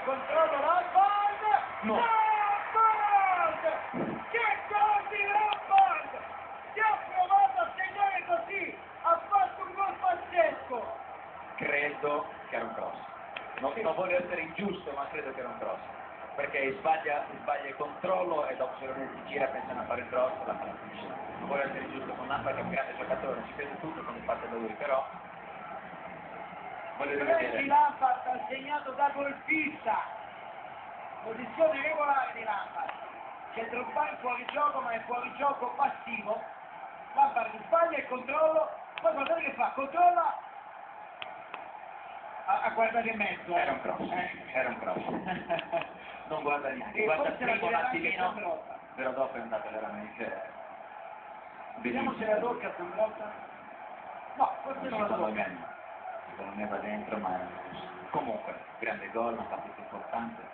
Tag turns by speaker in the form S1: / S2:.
S1: controllo Lampard!
S2: No.
S1: Lampard! Che gol di Lampard! Che ha provato a segnare così! Ha fatto un gol pazzesco!
S2: Credo che era un cross. Non voglio essere ingiusto, ma credo che era un cross. Perché sbaglia il controllo e dopo si gira pensando a fare il cross e la palla finisce. Non voglio essere ingiusto con Lampard, che è un grande giocatore, ci crede tutto quando parte da lui, però voglio rivedere.
S1: Lampard ha segnato da golfista, posizione regolare di Lampard, centrocampo fuori gioco, ma è fuori gioco passivo. Lampard sbaglia il controllo, poi guardate che fa, controlla, a guardare in mezzo.
S2: Era un cross, era un cross. Non guarda niente,
S1: E
S2: guarda
S1: forse la
S2: prima un
S1: tira anche
S2: attimino,
S1: Zambrotta.
S2: però dopo è andata veramente
S1: Vediamo se la tocca Zambrotta. No, forse non la tocca.
S2: secondo me va dentro, ma comunque grande gol, una partita importante.